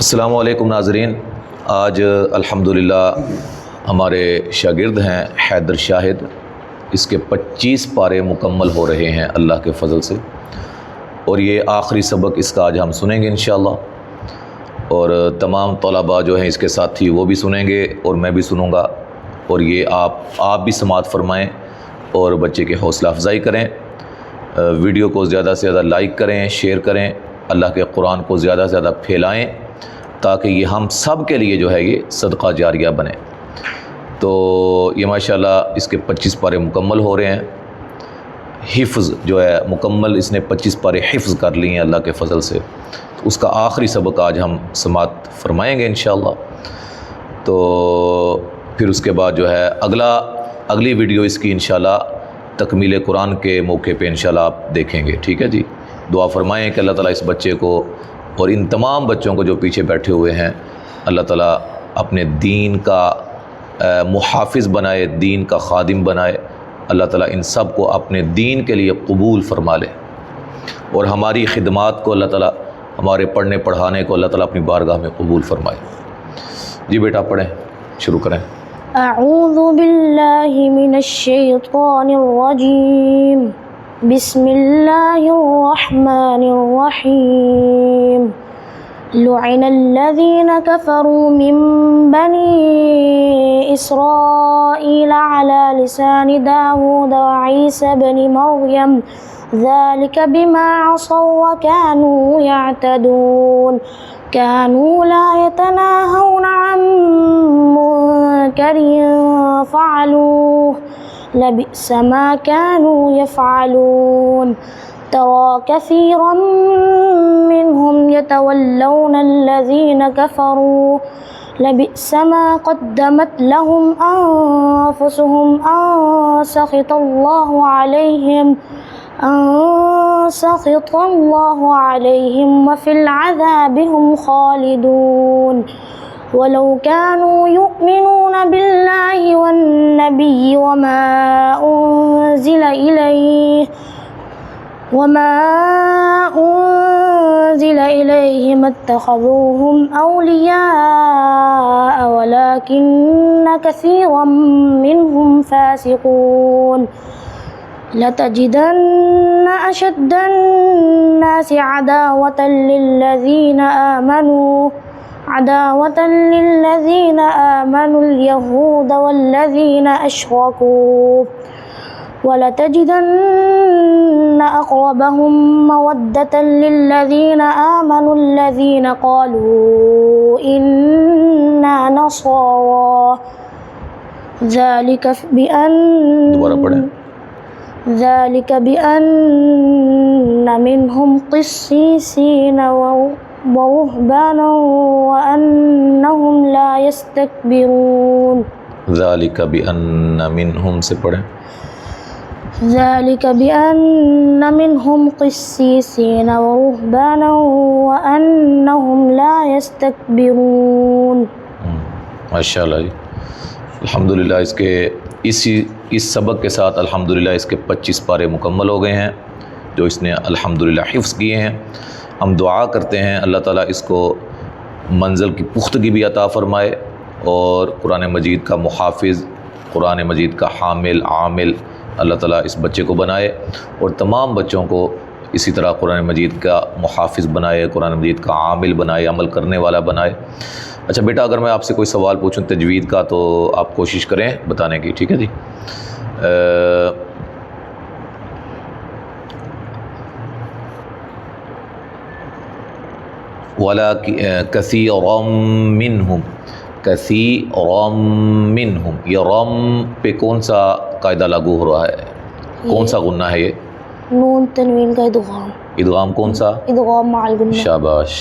السلام علیکم ناظرین، آج الحمدللہ ہمارے شاگرد ہیں حیدر شاہد، اس کے 25 پارے مکمل ہو رہے ہیں اللہ کے فضل سے، اور یہ آخری سبق اس کا آج ہم سنیں گے انشاءاللہ، اور تمام طلباء جو ہیں اس کے ساتھی وہ بھی سنیں گے اور میں بھی سنوں گا، اور یہ آپ بھی سماعت فرمائیں اور بچے کی حوصلہ افزائی کریں، ویڈیو کو زیادہ سے زیادہ لائک کریں، شیئر کریں، اللہ کے قرآن کو زیادہ سے زیادہ پھیلائیں تاکہ یہ ہم سب کے لیے جو ہے یہ صدقہ جاریہ بنے۔ تو یہ ماشاءاللہ اس کے 25 پارے مکمل ہو رہے ہیں، حفظ جو ہے مکمل اس نے 25 پارے حفظ کر لیے ہیں اللہ کے فضل سے، تو اس کا آخری سبق آج ہم سماعت فرمائیں گے انشاءاللہ۔ تو پھر اس کے بعد جو ہے اگلی ویڈیو اس کی انشاءاللہ تکمیل قرآن کے موقع پہ انشاءاللہ آپ دیکھیں گے، ٹھیک ہے جی۔ دعا فرمائیں کہ اللہ تعالیٰ اس بچے کو اور ان تمام بچوں کو جو پیچھے بیٹھے ہوئے ہیں اللہ تعالیٰ اپنے دین کا محافظ بنائے، دین کا خادم بنائے، اللہ تعالیٰ ان سب کو اپنے دین کے لیے قبول فرما لے، اور ہماری خدمات کو اللہ تعالیٰ، ہمارے پڑھنے پڑھانے کو اللہ تعالیٰ اپنی بارگاہ میں قبول فرمائے۔ جی بیٹا پڑھیں، شروع کریں۔ اعوذ باللہ من الشیطان الرجیم، بسم اللہ الرحمن الرحیم۔ لعن الذین کفروا من بنی اسرائیل علی لسان داود وعیسی بن مریم ذلك بما عصوا وكانوا يعتدون كانوا لا يتناهون عن منكر فعلوه لبئس ما كانوا يفعلون ترى كثيرا منهم يتولون الذين كفروا لبئس ما قدمت لهم أنفسهم أن سخط الله عليهم وفي العذاب هم خالدون ولو كانوا يؤمنون بالله والنبي وما أنزل إليه ما اتخذوهم أولياء ولكن كثيرا منهم فاسقون لتجدن أشد الناس عداوة للذين آمنوا اليهود والذين أشركوا ولتجدن أقربهم مودة للذين آمنوا الذين قالوا إنا نصارى ذلك بأن منهم قسيسين ورهبانا وأنهم لا يستكبرون ذلك بأن منهم سے پڑھیں۔ ذلك بأن منهم قسيسين ورهبانا وأنهم لا يستكبرون۔ ماشاءاللہ جی، الحمدللہ اس سبق کے ساتھ الحمدللہ اس کے 25 پارے مکمل ہو گئے ہیں جو اس نے الحمدللہ حفظ کیے ہیں۔ ہم دعا کرتے ہیں اللہ تعالیٰ اس کو منزل کی پختگی بھی عطا فرمائے، اور قرآن مجید کا محافظ، قرآن مجید کا حامل عامل اللہ تعالیٰ اس بچے کو بنائے، اور تمام بچوں کو اسی طرح قرآن مجید کا محافظ بنائے، قرآن مجید کا عامل بنائے، عمل کرنے والا بنائے۔ اچھا بیٹا، اگر میں آپ سے کوئی سوال پوچھوں تجوید کا تو آپ کوشش کریں بتانے کی، ٹھیک ہے جی۔ كَثِيرًا مِّنْهُمْ، یہ رم پہ کون سا قاعدہ لاگو ہو رہا ہے؟ کون سا غنہ ہے یہ؟ نون تنوین کا ادغام۔ ادغام کون سا؟ ادغام مع الغنہ۔ شاباش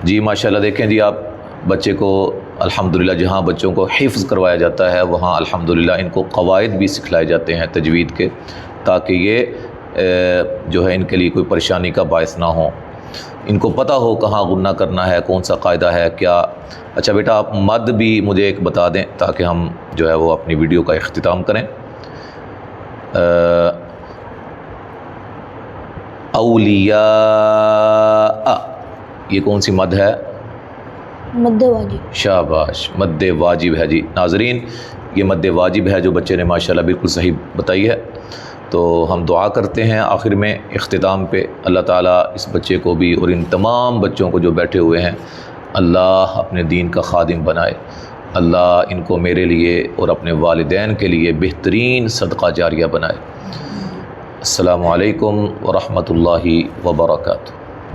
جی، ماشاءاللہ۔ دیکھیں جی، آپ بچے کو الحمدللہ جہاں بچوں کو حفظ کروایا جاتا ہے وہاں الحمدللہ ان کو قواعد بھی سکھلائے جاتے ہیں تجوید کے، تاکہ یہ جو ہے ان کے لیے کوئی پریشانی کا باعث نہ ہو، ان کو پتہ ہو کہاں غنہ کرنا ہے، کون سا قاعدہ ہے کیا۔ اچھا بیٹا، آپ مد بھی مجھے ایک بتا دیں تاکہ ہم جو ہے وہ اپنی ویڈیو کا اختتام کریں۔ اولیاء، یہ کون سی مد ہے؟ مد واجب. شاباش، مد واجب ہے جی. ناظرین یہ مد واجب ہے جو بچے نے ماشاءاللہ بالکل صحیح بتائی ہے. تو ہم دعا کرتے ہیں آخر میں اختتام پہ، اللہ تعالیٰ اس بچے کو بھی اور ان تمام بچوں کو جو بیٹھے ہوئے ہیں اللہ اپنے دین کا خادم بنائے. اللہ ان کو میرے لیے اور اپنے والدین کے لیے بہترین صدقہ جاریہ بنائے. السلام علیکم ورحمۃ اللہ وبرکاتہ.